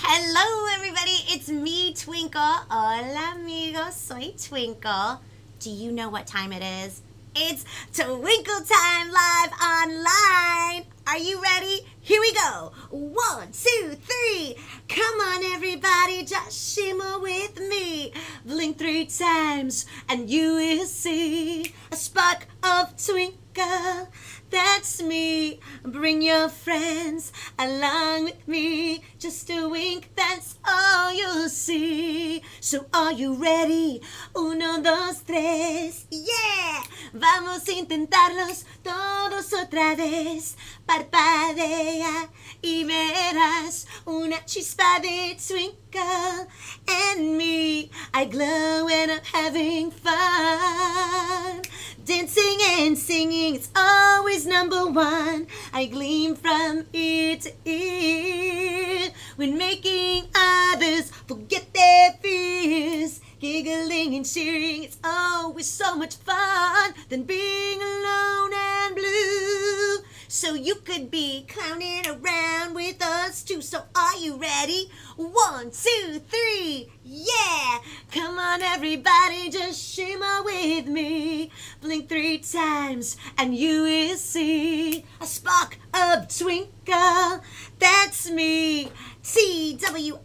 Hello, everybody. It's me, Twinkle. Hola, amigos. Soy Twinkle. Do you know what time it is? It's Twinkle Time Live Online. Are you ready? Here we go. 1, 2, 3. Come on, everybody. Just shimmer with me. Blink 3 times and you will see a spark of twinkle. That's me. Bring your friends along with me. Just a wink, that's all you'll see. So are you ready? 1, 2, 3. Yeah! Vamos a intentarlos todos otra vez. Parpadea y verás una chispa de twinkle. And me, I glow when I'm having fun. Dancing and singing, it's always number one. I gleam from ear to ear when making others forget their fears. Giggling and cheering, it's always so much fun than being alone and blue. So you could be clowning around with us too. So are you ready? 1, 2, 3, yeah! Come on, everybody, just shimmer with me. Blink 3 times and you will see a spark of twinkle. That's me, Twinkle.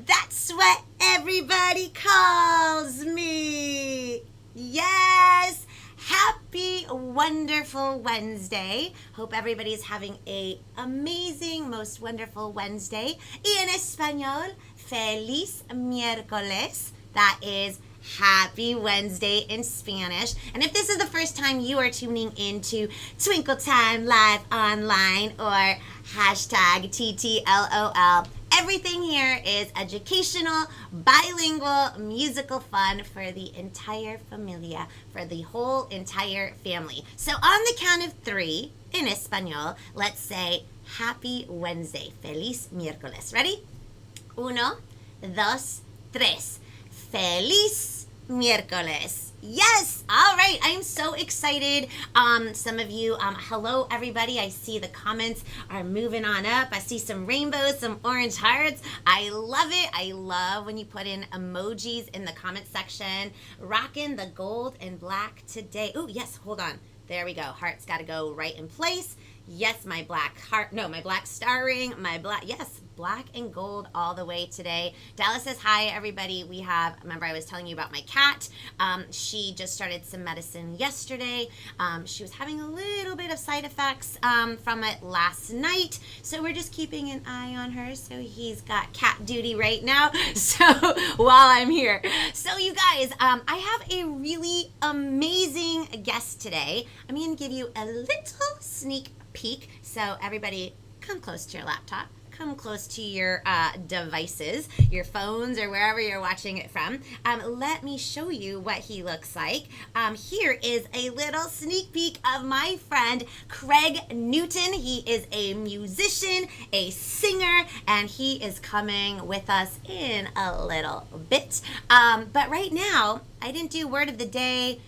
That's what everybody calls me. Yes! Happy, wonderful Wednesday. Hope everybody's having a amazing, most wonderful Wednesday. Y en español, feliz miércoles. That is Happy Wednesday in Spanish. And if this is the first time you are tuning into Twinkle Time Live Online or hashtag TTLOL, everything here is educational, bilingual, musical fun for the entire familia, for the whole entire family. So on the count of 3, in Espanol, let's say Happy Wednesday. Feliz miércoles. Ready? 1, 2, 3. Feliz miércoles. Yes! All right. I am so excited. Some of you, hello, everybody. I see the comments are moving on up. I see some rainbows, some orange hearts. I love it. I love when you put in emojis in the comment section. Rocking the gold and black today. Oh, yes. Hold on. There we go. Heart's got to go right in place. Yes, my black heart. No, my black star ring. Yes, black and gold all the way today. Dallas says, hi, everybody. Remember I was telling you about my cat. She just started some medicine yesterday. She was having a little bit of side effects from it last night. So we're just keeping an eye on her. So he's got cat duty right now. So while I'm here. So you guys, I have a really amazing guest today. I'm going to give you a little sneak peek. So everybody, come close to your laptop. Come close to your devices, your phones, or wherever you're watching it from. Let me show you what he looks like. Here is a little sneak peek of my friend, Craig Newton. He is a musician, a singer, and he is coming with us in a little bit. But right now, I didn't do word of the day.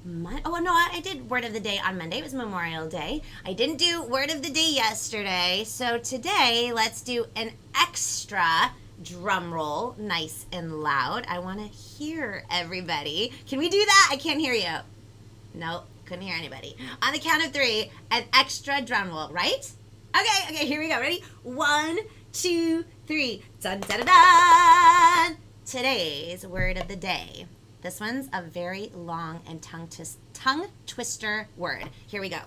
I did word of the day on Monday. It was Memorial Day. I didn't do word of the day yesterday. So today, let's do an extra drum roll, nice and loud. I want to hear everybody. Can we do that? I can't hear you. Nope, couldn't hear anybody. On the count of 3, an extra drum roll, right? Okay, here we go. Ready? 1, 2, 3. Dun, dun, dun, dun. Today's word of the day. This one's a very long and tongue twister word. Here we go.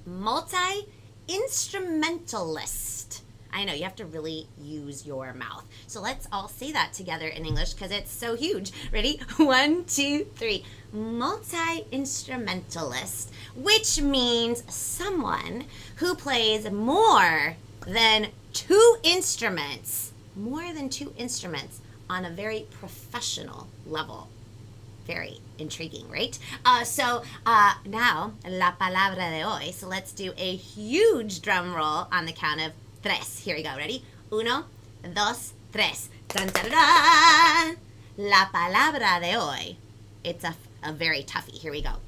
Multi-instrumentalist. I know, you have to really use your mouth. So let's all say that together in English because it's so huge. Ready? 1, 2, 3. Multi-instrumentalist, which means someone who plays more than 2 instruments. More than 2 instruments on a very professional level. Very intriguing, right? So now, la palabra de hoy. So let's do a huge drum roll on the count of 3. Here we go. Ready? 1, 2, 3. Dun, dun, dun. La palabra de hoy. It's a very toughie. Here we go.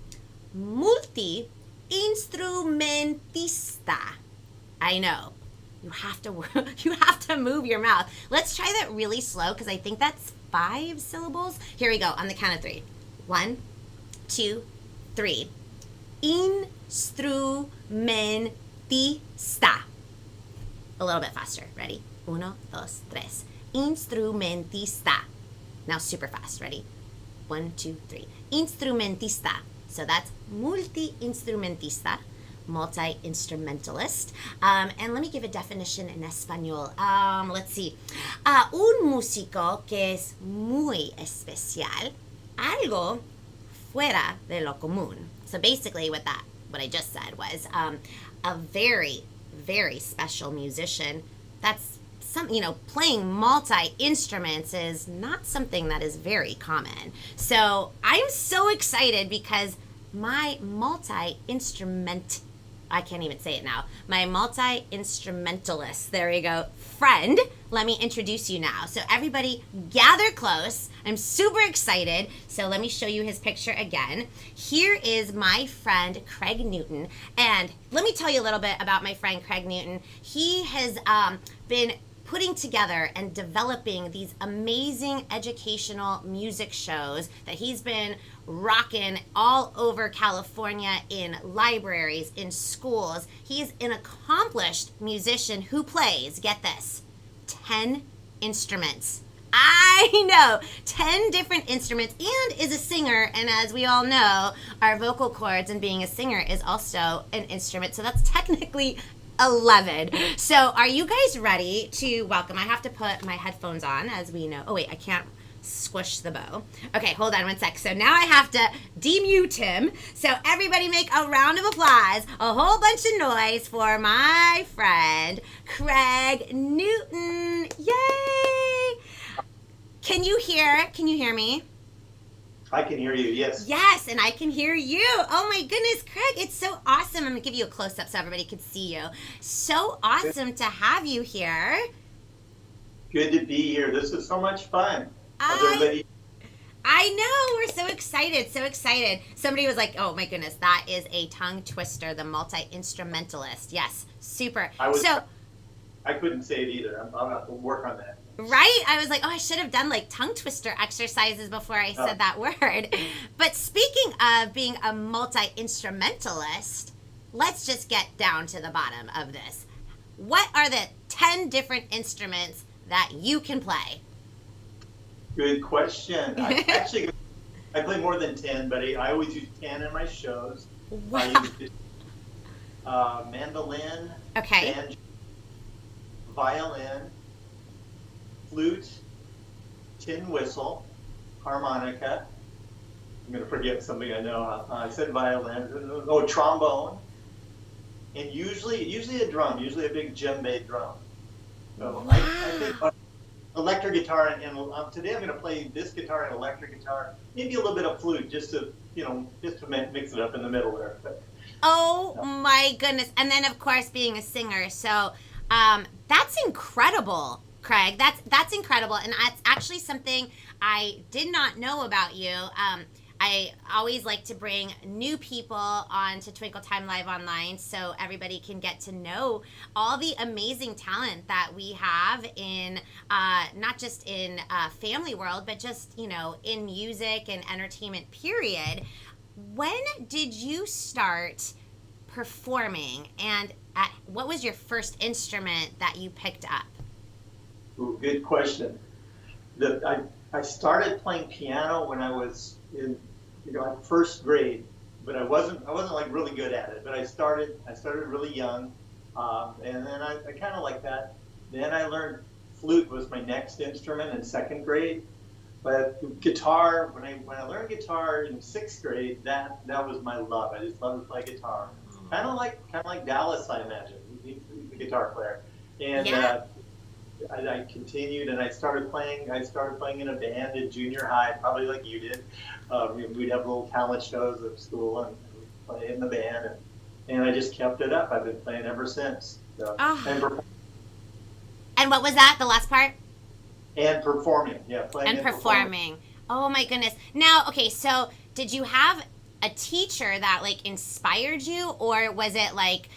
Multi-instrumentista. I know. You have to you have to move your mouth. Let's try that really slow because I think that's 5 syllables. Here we go on the count of 3. 1, 2, 3. Instrumentista. A little bit faster. Ready? 1, 2, 3. Instrumentista. Now super fast. Ready? 1, 2, 3. Instrumentista. So that's multi-instrumentista, multi-instrumentalist. And let me give a definition in español. Let's see. Un músico que es muy especial, algo fuera de lo común. So basically what I just said was a very, very special musician. That's playing multi-instruments is not something that is very common. So I'm so excited because my multi-instrumentalist, there we go, friend, let me introduce you now. So everybody gather close. I'm super excited. So let me show you his picture again. Here is my friend, Craig Newton. And let me tell you a little bit about my friend, Craig Newton. He has been putting together and developing these amazing educational music shows that he's been rocking all over California in libraries, in schools. He's an accomplished musician who plays, get this, 10 instruments. I know, 10 different instruments, and is a singer. And as we all know, our vocal cords and being a singer is also an instrument. So that's technically 11. So are you guys ready to welcome? I have to put my headphones on, as we know. Oh wait, I can't squish the bow. Okay, hold on 1 sec. So now I have to demute him. So everybody make a round of applause, a whole bunch of noise for my friend, Craig Newton. Yay! Can you hear me? I can hear you, yes. Yes, and I can hear you. Oh my goodness, Craig, it's so awesome. I'm going to give you a close-up so everybody can see you. So awesome to have you here. Good to be here. This is so much fun. I know. We're so excited, so excited. Somebody was like, oh my goodness, that is a tongue twister, the multi-instrumentalist. Yes, super. I couldn't say it either. I'll have to work on that. Right? I was like, oh, I should have done like tongue twister exercises before I said that word. But speaking of being a multi-instrumentalist, let's just get down to the bottom of this. What are the 10 different instruments that you can play? Good question. I play more than 10, but I always use 10 in my shows. Wow. I use mandolin, okay, banjo, violin, flute, tin whistle, harmonica. I'm going to forget something I know. I said violin. Oh, trombone. And usually a drum, usually a big djembe drum. So wow. I think electric guitar, and today I'm going to play this guitar and electric guitar, maybe a little bit of flute, just to mix it up in the middle there. But, oh my goodness! And then of course being a singer, so that's incredible, Craig. That's incredible, and that's actually something I did not know about you. I always like to bring new people on to Twinkle Time Live Online so everybody can get to know all the amazing talent that we have in not just in family world, but just, in music and entertainment, period. When did you start performing, and what was your first instrument that you picked up? Ooh, good question. I started playing piano when I was in first grade, but I wasn't like really good at it. But I started really young, and then I kind of like that. Then I learned flute was my next instrument in second grade. But guitar, when I learned guitar in sixth grade, that was my love. I just loved to play guitar. Kind of like Dallas, I imagine. He's a guitar player, and yeah. I continued, and I started playing in a band in junior high, probably like you did. We'd have little talent shows at school, and we'd play in the band, and I just kept it up. I've been playing ever since. So, and what was that, the last part? And performing, yeah, playing and performing. Oh my goodness. Now, okay, so did you have a teacher that like inspired you, or was it like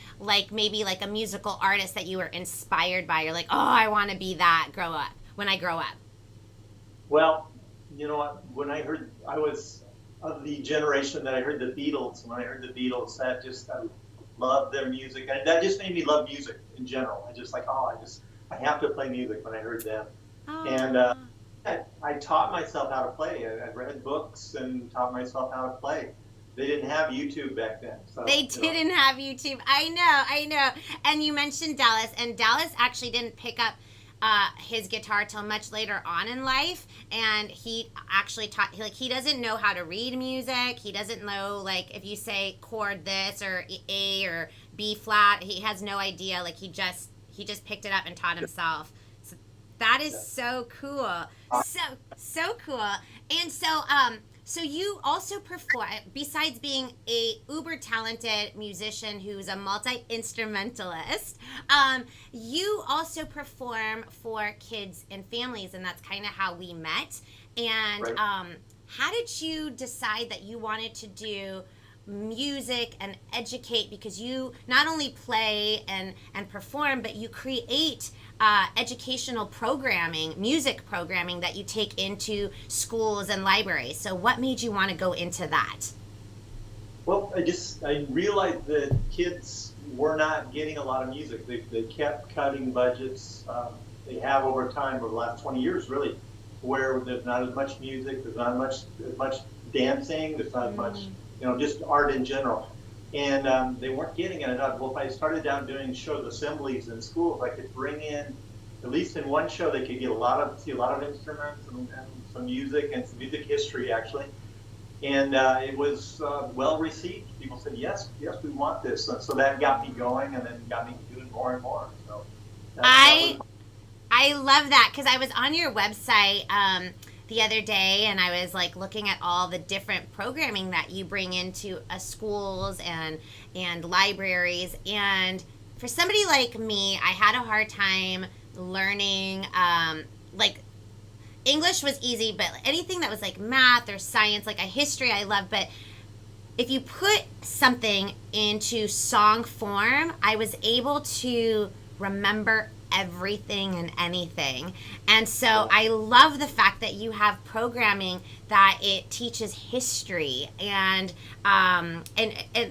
maybe like a musical artist that you were inspired by? You're like, oh, I want to be that when I grow up. Well, you know what? When I was of the generation that I heard the Beatles. When I heard the Beatles, I loved their music, and that just made me love music in general. I just like, oh, I have to play music when I heard them, and Oh. I taught myself how to play. I read books and taught myself how to play. They didn't have YouTube back then, They so didn't have YouTube. I know. And you mentioned Dallas, and Dallas actually didn't pick up his guitar till much later on in life, and he actually taught. Like he doesn't know how to read music. He doesn't know like if you say chord this or A or B flat. He has no idea. Like he just picked it up and taught himself. So that is so cool. So cool. And so you also perform, besides being a uber talented musician who's a multi instrumentalist. You also perform for kids and families, and that's kind of how we met. And right. how did you decide that you wanted to do music and educate, because you not only play and perform, but you create educational programming, music programming that you take into schools and libraries. So what made you want to go into that? Well, I realized that kids were not getting a lot of music. They kept cutting budgets. They have over time, over the last 20 years, really, where there's not as much music, there's not as much dancing, there's not as much, just art in general. And they weren't getting it. And I thought, well, if I started down doing shows, assemblies in schools, I could bring in, at least in one show, they could get see a lot of instruments and some music and some music history, actually. And it was well received. People said, yes, we want this. So that got me going, and then got me doing more and more. So I I love that, because I was on your website the other day, and I was like looking at all the different programming that you bring into schools and libraries. And for somebody like me, I had a hard time learning. Like English was easy, but anything that was like math or science, like a history, I love. But if you put something into song form, I was able to remember everything and anything. And so I love the fact that you have programming that it teaches history, and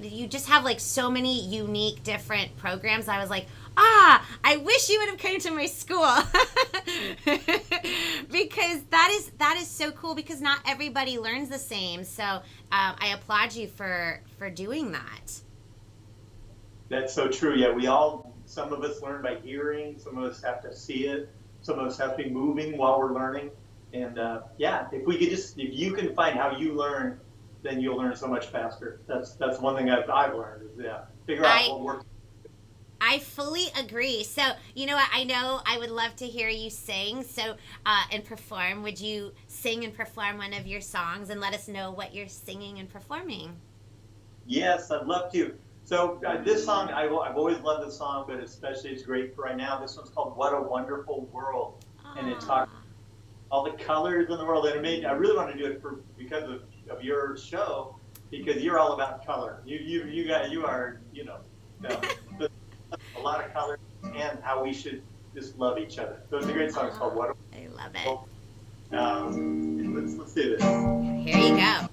you just have like so many unique different programs. I was like, I wish you would have come to my school. Because that is so cool, because not everybody learns the same. So I applaud you for doing that. That's so true. Yeah, some of us learn by hearing, some of us have to see it, some of us have to be moving while we're learning. And if you can find how you learn, then you'll learn so much faster. That's one thing I've learned is, figure out what works. I fully agree. So, you know what? I know I would love to hear you sing and perform. Would you sing and perform one of your songs and let us know what you're singing and performing? Yes, I'd love to. So this song, I've always loved the song, but especially it's great for right now. This one's called "What a Wonderful World," and it talks all the colors in the world. And I really want to do it because of your show, because you're all about color. You are a lot of color, and how we should just love each other. So it's a great song. It's called "What a I love Wonderful." Let's do this. it. Here you go.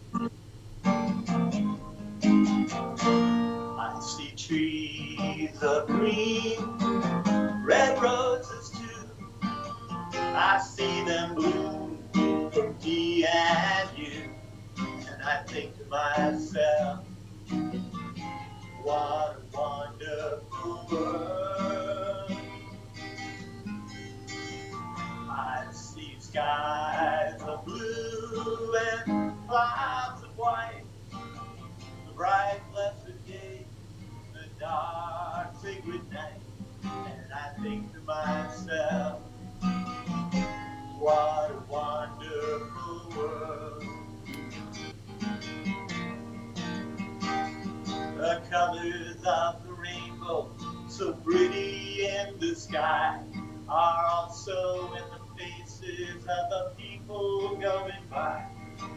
I see trees of green, red roses too. I see them bloom for me and you. And I think to myself, what a wonderful world. I see skies of blue and clouds of white, the bright blessed day, the dark sacred night. And I think to myself, what a wonderful world. The colors of the rainbow, so pretty in the sky, are also in the faces of the people going by.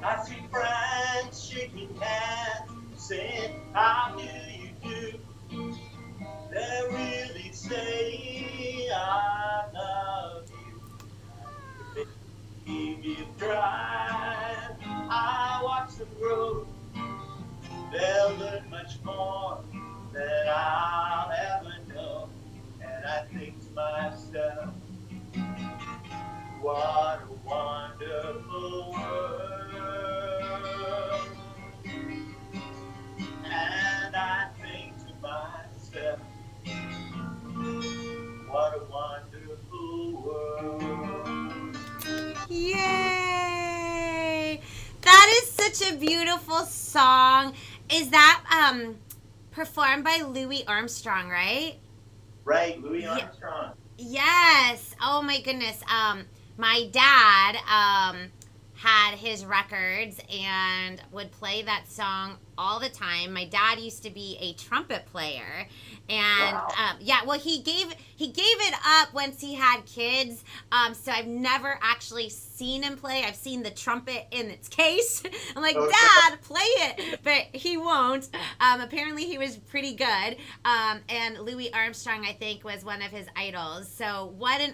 I see friends shaking hands saying, how do you do? They're really saying, I love you. Baby, drive. I watch them grow. They'll learn much more than I'll ever know. And I think to myself, what a wonderful world. And I think to myself, what a wonderful world. Yay! That is such a beautiful song. Is that performed by Louis Armstrong, right? Right, Louis Yeah. Armstrong. Yes. Oh my goodness. My dad had his records and would play that song all the time. My dad used to be a trumpet player, and Wow. yeah, well, he gave it up once he had kids. So I've never actually seen him play. I've seen the trumpet in its case. I'm like, Okay. Dad, play it, but he won't. Apparently, he was pretty good. And Louis Armstrong, I think, was one of his idols. So what a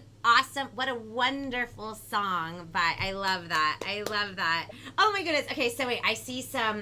wonderful song. But I love that. I love that. Oh my goodness. Okay, so wait, I see some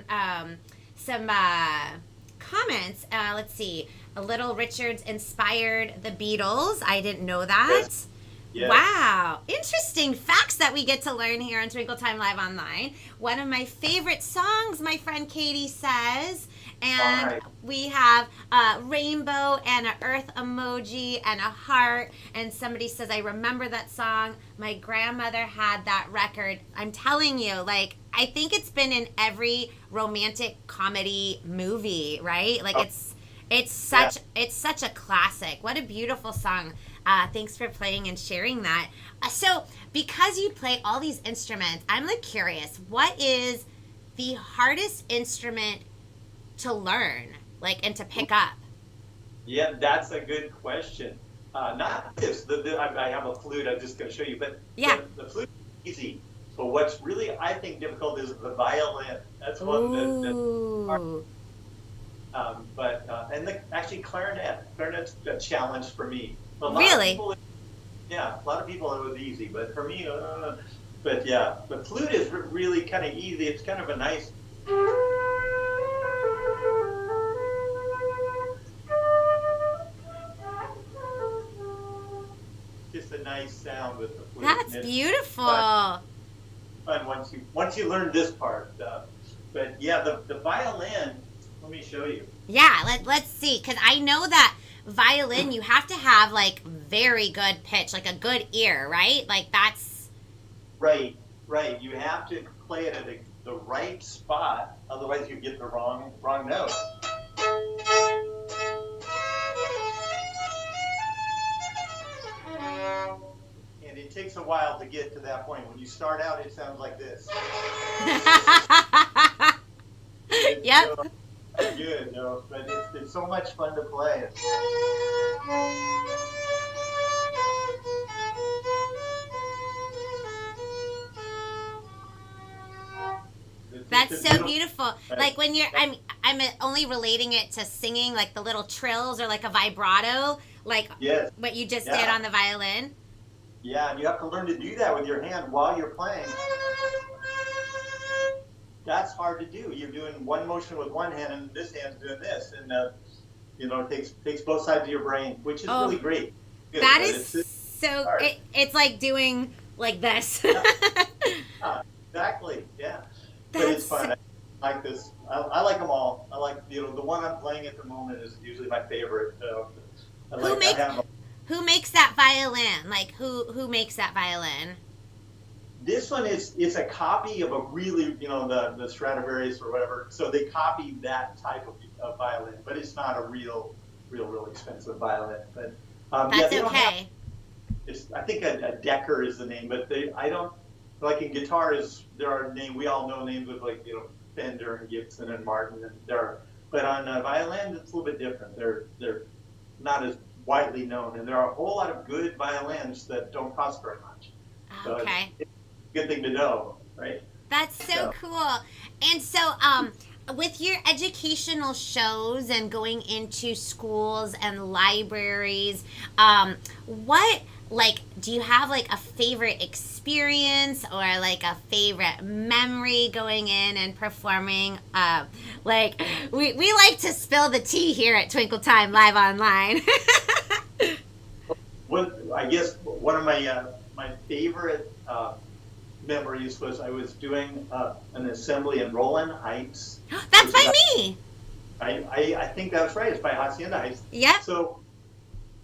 comments. Let's see. A Little Richards inspired the Beatles. I didn't know that. Yes. Yes. Wow. Interesting facts that we get to learn here on Twinkle Time Live Online. One of my favorite songs, my friend Katie says. And All right. we have a rainbow and an earth emoji and a heart. And somebody says, I remember that song. My grandmother had that record. I'm telling you, like, I think it's been in every romantic comedy movie, right? Like, Oh. it's such a classic. What a beautiful song. Thanks for playing and sharing that. So, because you play all these instruments, I'm like curious, what is the hardest instrument to learn, like, and to pick up? Yeah, that's a good question. Not this. I have a flute. I'm just going to show you, but Yeah. the flute is easy. But what's really, I think, difficult is the violin. That's one Ooh. actually clarinet. Clarinet's a challenge for me. A lot of Really? people, yeah, a lot of people it was easy, but for me, but yeah, the flute is really kind of easy. It's kind of a nice. Just a nice sound with the flute. That's And it's beautiful. fun once you learn this part. But yeah, the violin. Let me show you. Yeah, let's see, because I know that violin, you have to have, like, very good pitch, like a good ear, right? Like, that's... Right. You have to play it at the right spot, otherwise you get the wrong note. And it takes a while to get to that point. When you start out, it sounds like this. Yep. Good, no, but it's so much fun to play. That's It's a so beautiful. Right. Like, when I'm only relating it to singing, like the little trills or like a vibrato, like Yes. what you just Yeah. did on the violin. Yeah, and you have to learn to do that with your hand while you're playing. That's hard to do. You're doing one motion with one hand, and this hand's doing this, and it takes both sides of your brain, which is Oh. really great. Good, That but is it's so. hard. It's like doing like this. Exactly, yeah. But it's That's fun. I like this. I like them all. I like the one I'm playing at the moment is usually my favorite. Who makes that violin? Like, who makes that violin? This one it's a copy of a really, the Stradivarius or whatever. So they copied that type of violin, but it's not a real expensive violin. But That's they don't okay. I think a Decker is the name, but I don't, like in guitar there are names, we all know names of like, Fender and Gibson and Martin, but on violin, it's a little bit different. They're not as widely known, and there are a whole lot of good violins that don't cost very much. So Okay. it's a good thing to know, right? That's so cool. And so, with your educational shows and going into schools and libraries, what, like, do you have like a favorite experience or like a favorite memory going in and performing? Like, we like to spill the tea here at Twinkle Time Live Online. I guess one of my favorite memories was I was doing an assembly in Roland Heights. That's by me. I think that's right. It's by Hacienda Heights. Yep. So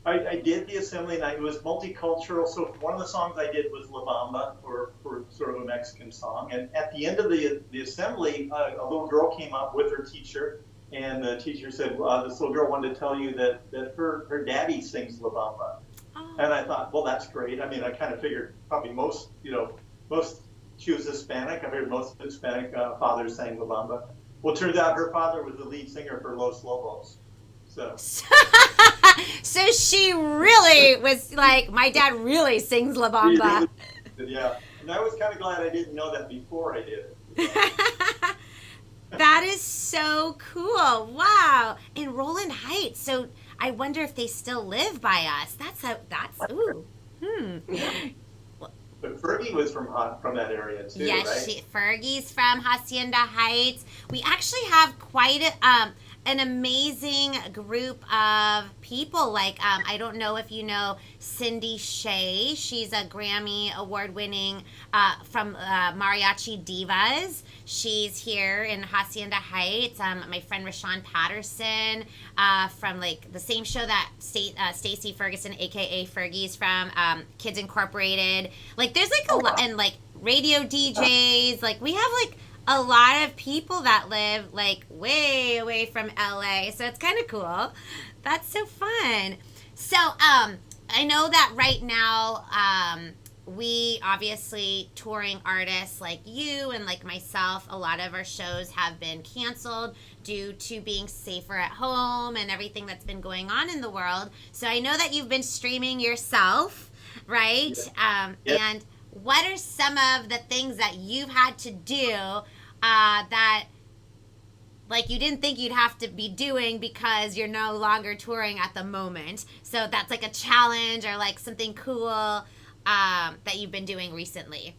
I did the assembly, and it was multicultural. So one of the songs I did was La Bamba, for sort of a Mexican song. And at the end of the assembly, a little girl came up with her teacher, and the teacher said, "This little girl wanted to tell you that her daddy sings La Bamba." Oh. And I thought, well, that's great. I mean, I kind of figured probably most, she was Hispanic. I heard most Hispanic fathers sang La Bamba. Well, it turns out her father was the lead singer for Los Lobos. So So she really was like, my dad really sings La Bamba. Yeah. And I was kind of glad I didn't know that before I did it. That is so cool. Wow. In Roland Heights. So I wonder if they still live by us. Ooh. But Fergie was from that area too, Yes, right? Fergie's from Hacienda Heights. We actually have quite an amazing group of people. Like, I don't know if you know Cindy Shay. She's a Grammy award-winning from Mariachi Divas. She's here in Hacienda Heights. My friend Rashawn Patterson from like the same show that Stacey Ferguson, aka Fergie's from, Kids Incorporated. Like, there's like a lot, and like radio DJs. Like, we have like a lot of people that live like way away from LA. So it's kind of cool. That's so fun. So I know that right now we obviously touring artists like you and like myself, a lot of our shows have been canceled due to being safer at home and everything that's been going on in the world. So I know that you've been streaming yourself, right? And what are some of the things that you've had to do that like you didn't think you'd have to be doing because you're no longer touring at the moment? So that's like a challenge or like something cool that you've been doing recently.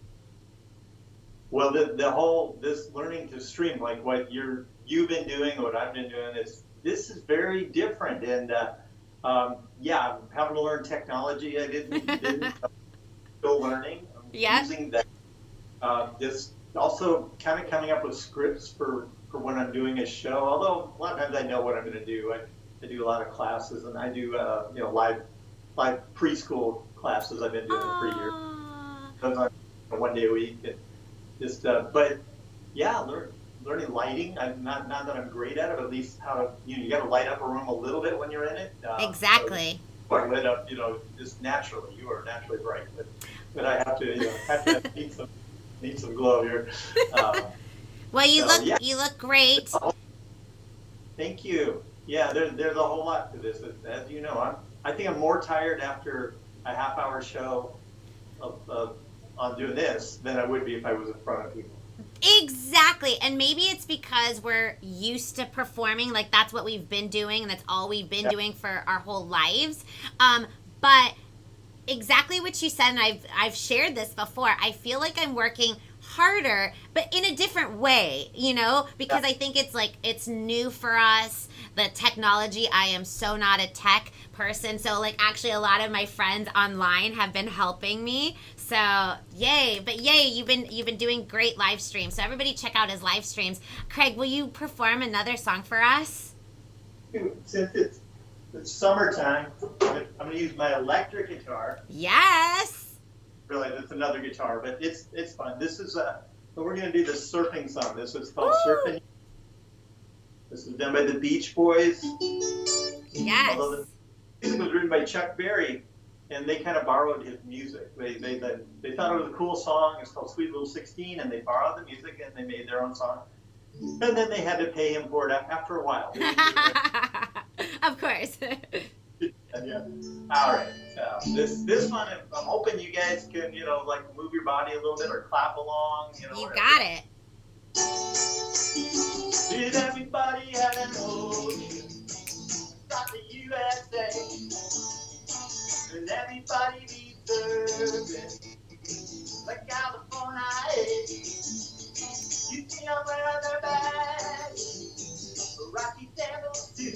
Well, the whole this learning to stream, like what you've been doing, what I've been doing, this is very different. And yeah, I'm having to learn technology. I didn't still learning. I'm using that. This also kind of coming up with scripts for when I'm doing a show. Although a lot of times I know what I'm going to do. I do a lot of classes, and I do live preschool classes. I've been doing it for years. Sometimes 1 day a week, and just but yeah, learning lighting. I'm not that I'm great at it, but at least how to you got to light up a room a little bit when you're in it. Exactly. So I lit up, just naturally. You are naturally bright, but I have to need some glow here. Well, you look great. Thank you. Yeah, there's a whole lot to this. As you know, I think I'm more tired after a half-hour show on doing this than I would be if I was in front of people. Exactly. And maybe it's because we're used to performing, like that's what we've been doing and that's all we've been doing for our whole lives. But exactly what you said, and I've shared this before, I feel like I'm working harder but in a different way, because I think it's new for us, the technology. I am so not a tech person, so like actually a lot of my friends online have been helping me, so yay. But you've been doing great live streams, so everybody check out his live streams. Craig, will you perform another song for us? Since it's summertime, I'm going to use my electric guitar. Yes. Really, it's another guitar, but it's fun. This is we're going to do the surfing song. This is called Surfing. This is done by the Beach Boys. Yes. Although the music was written by Chuck Berry, and they kind of borrowed his music. They thought it was a cool song. It's called Sweet Little 16, and they borrowed the music and they made their own song. And then they had to pay him for it after a while. Of course. Yeah. All right. This one, I'm hoping you guys can, like move your body a little bit or clap along. You got it. Did everybody have an ocean? Got the USA. And everybody be serving like California. You see them wearing their bags, Rocky sandals too.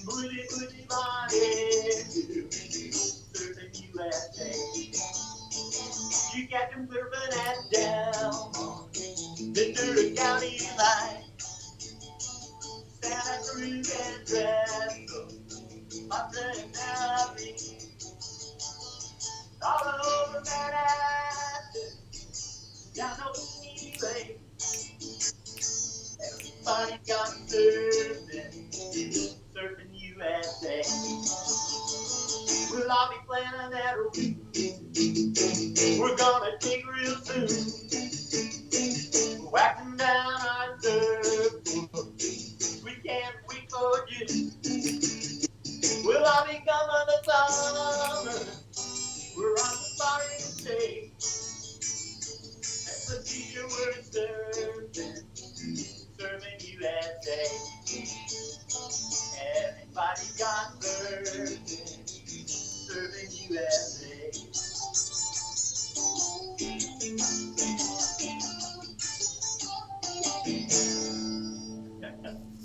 Booty body too. Serving USA. You got them surfing at down the Ventura County line. Santa Cruz and Drasin, Austin and Valley, all over Manhattan, down Ocean Lake. Everybody got surfing, surfing USA. We'll all be planning that route. We're gonna take real soon. Whacking down our surfboard. We can't wait for you. We'll all be coming this summer. We're on the foreign stage. That's the future we're serving. Serving USA. Everybody got serving. Serving USA.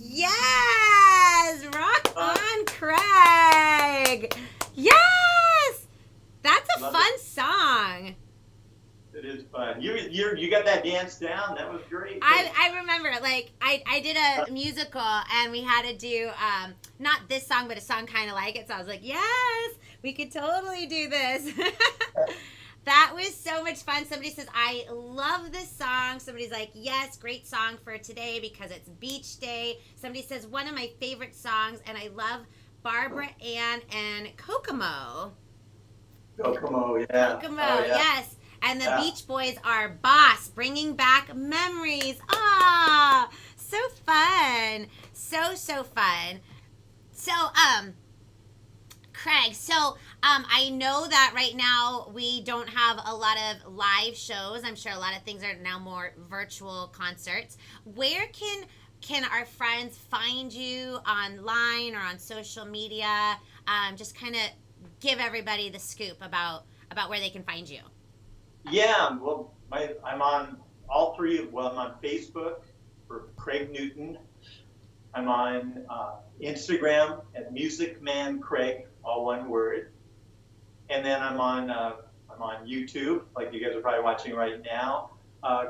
Yes! Rock on, Craig! Yes! That's a Love fun song. It is fun. You got that dance down. That was great. I remember, like, I did a musical, and we had to do, not this song, but a song kind of like it, so I was like, yes, we could totally do this. That was so much fun. Somebody says, I love this song. Somebody's like, yes, great song for today because it's beach day. Somebody says, one of my favorite songs, and I love Barbara Ann and Kokomo. Kokomo, yeah. Kokomo, Oh, yeah. yes. And the Beach Boys are Boss, bringing back memories. Ah, so fun. So fun. So, Craig, I know that right now we don't have a lot of live shows. I'm sure a lot of things are now more virtual concerts. Where can our friends find you online or on social media? Just kind of give everybody the scoop about where they can find you. Yeah, well, I'm on all three. Well, I'm on Facebook for Craig Newton. I'm on Instagram at MusicManCraig, all one word. And then I'm on YouTube, like you guys are probably watching right now.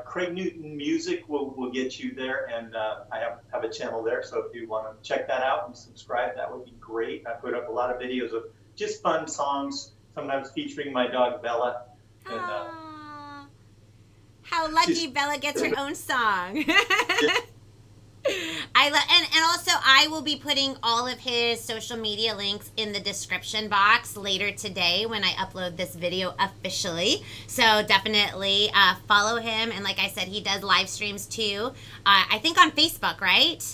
Craig Newton Music will get you there, and I have a channel there. So if you want to check that out and subscribe, that would be great. I put up a lot of videos of just fun songs, sometimes featuring my dog Bella. And, Aww. How lucky Bella gets her own song. And also I will be putting all of his social media links in the description box later today when I upload this video officially. So definitely follow him, and like I said, he does live streams too. I think on Facebook, right?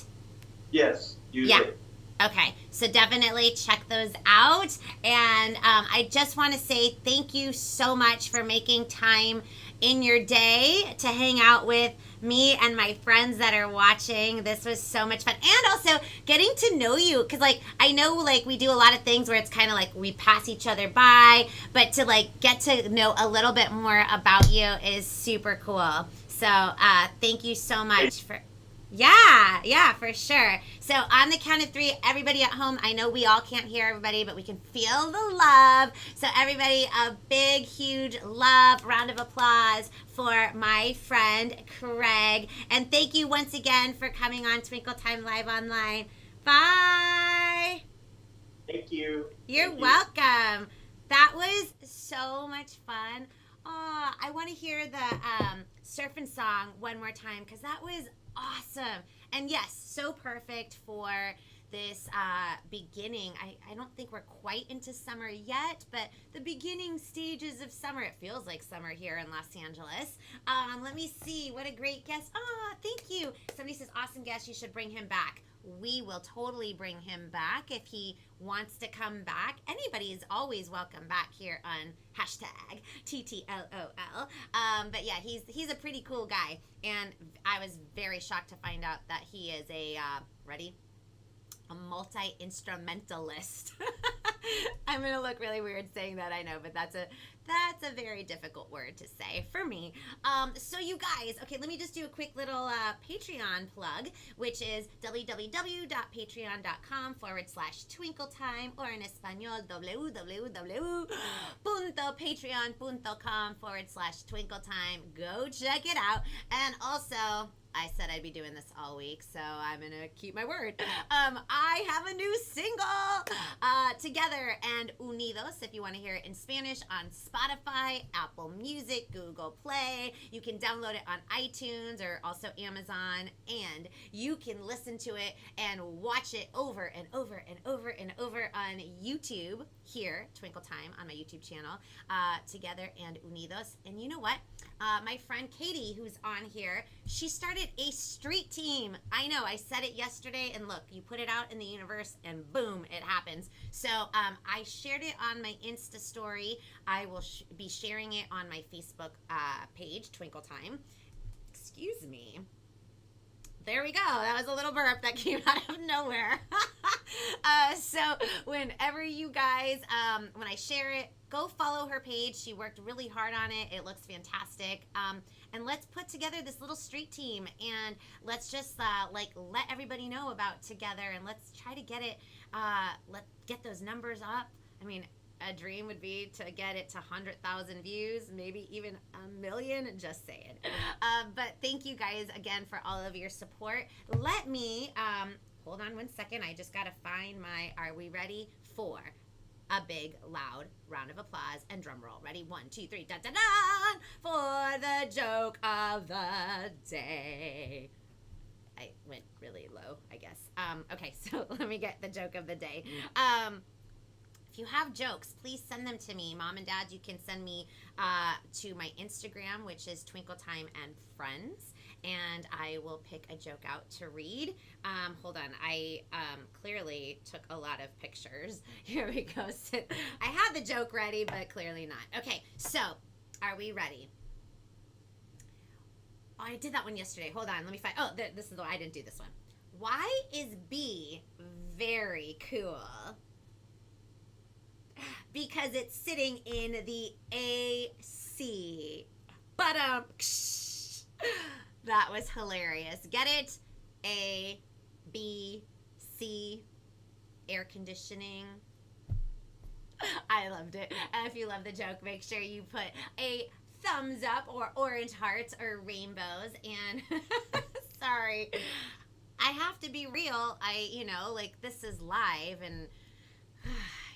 Yes, usually. Yeah. Okay, so definitely check those out. And I just want to say thank you so much for making time in your day to hang out with me and my friends that are watching. This was so much fun. And also getting to know you, because like I know like we do a lot of things where it's kind of like we pass each other by, but to like get to know a little bit more about you is super cool. So thank you so much for... Yeah, for sure. So on the count of 3, everybody at home, I know we all can't hear everybody, but we can feel the love. So everybody, a big, huge love, round of applause for my friend Craig. And thank you once again for coming on Twinkle Time Live Online. Bye. Thank you. You're welcome. That was so much fun. Oh, I want to hear the surfing song one more time because that was awesome. And yes, so perfect for this beginning. I don't think we're quite into summer yet, but the beginning stages of summer. It feels like summer here in Los Angeles. Let me see. What a great guest. Oh, thank you. Somebody says, awesome guest. You should bring him back. we will totally bring him back if he wants to come back. Anybody is always welcome back here on hashtag TTLOL. But yeah, he's a pretty cool guy, and I was very shocked to find out that he is a multi-instrumentalist. I'm gonna look really weird saying that, I know, but that's a very difficult word to say for me. So you guys, okay, let me just do a quick little Patreon plug, which is www.patreon.com/twinkletime, or in Espanol, www.patreon.com/twinkletime. Go check it out. And also, I said I'd be doing this all week, so I'm gonna keep my word. I have a new single, Together and Unidos, if you want to hear it in Spanish, on Spotify, Apple Music, Google Play. You can download it on iTunes or also Amazon, and you can listen to it and watch it over and over and over and over on YouTube here, Twinkle Time, on my YouTube channel, Together and Unidos. And you know what? My friend Katie, who's on here, she started a street team. I know, I said it yesterday, and look, you put it out in the universe and boom, it happens. So I shared it on my Insta story. I will be sharing it on my Facebook page, Twinkle Time. Excuse me. There we go. That was a little burp that came out of nowhere. So whenever you guys, when I share it, go follow her page. She worked really hard on it. It looks fantastic. And let's put together this little street team, and let's just let everybody know about Together, and let's try to get it, get those numbers up. I mean, a dream would be to get it to 100,000 views, maybe even 1 million, just saying. But thank you guys again for all of your support. Let me, hold on one second. I just got to find my, are we ready for a big, loud round of applause and drum roll? Ready? 1, 2, 3, da da da, for the joke of the day. I went really low, I guess. Okay, so let me get the joke of the day. If you have jokes, please send them to me. Mom and Dad, you can send me to my Instagram, which is Twinkletime and Friends, and I will pick a joke out to read. Hold on. I clearly took a lot of pictures. Here we go. I had the joke ready, but clearly not. Okay, so are we ready? Oh, I did that one yesterday. Hold on. Let me find. Oh, this is the one. I didn't do this one. Why is B very cool? Because it's sitting in the AC. That was hilarious. Get it? A, B, C, air conditioning. I loved it. And if you love the joke, make sure you put a thumbs up or orange hearts or rainbows. And sorry, I have to be real. This is live, and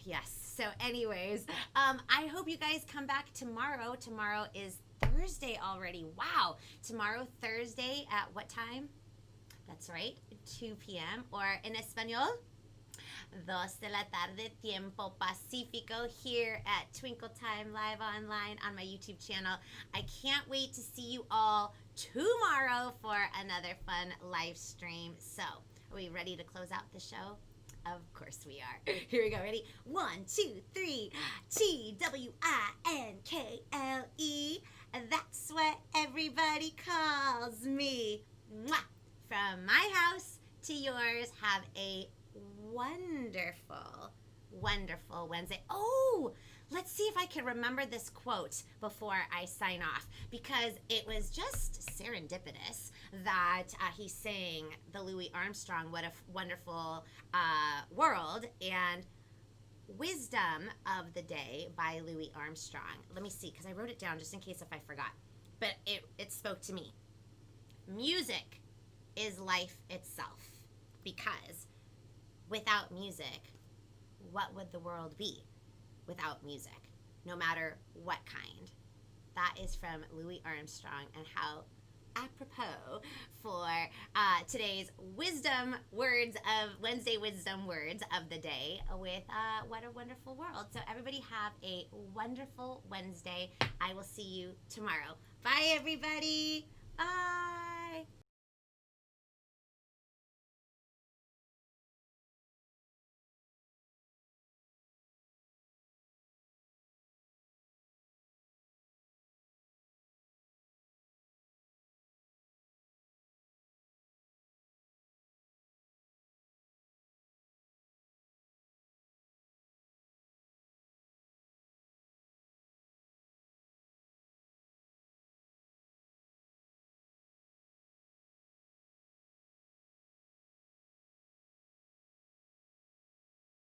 yes. So anyways, I hope you guys come back tomorrow. Tomorrow is Thursday already. Wow. Tomorrow, Thursday, at what time? That's right, 2 p.m. Or in Espanol, 2 de la tarde, Tiempo Pacifico, here at Twinkle Time Live Online on my YouTube channel. I can't wait to see you all tomorrow for another fun live stream. So, are we ready to close out the show? Of course we are. Here we go. Ready? 1, 2, 3. TWINKLE. That's what everybody calls me. Mwah! From my house to yours, have a wonderful, wonderful Wednesday. Oh, let's see if I can remember this quote before I sign off, because it was just serendipitous that he sang the Louis Armstrong, What a Wonderful World, and Wisdom of the Day by Louis Armstrong. Let me see, because I wrote it down just in case if I forgot. But it spoke to me. Music is life itself, because without music, what would the world be without music, no matter what kind? That is from Louis Armstrong, and how apropos for today's Wednesday Wisdom Words of the Day with What a Wonderful World. So everybody have a wonderful Wednesday. I will see you tomorrow. Bye, everybody. Bye.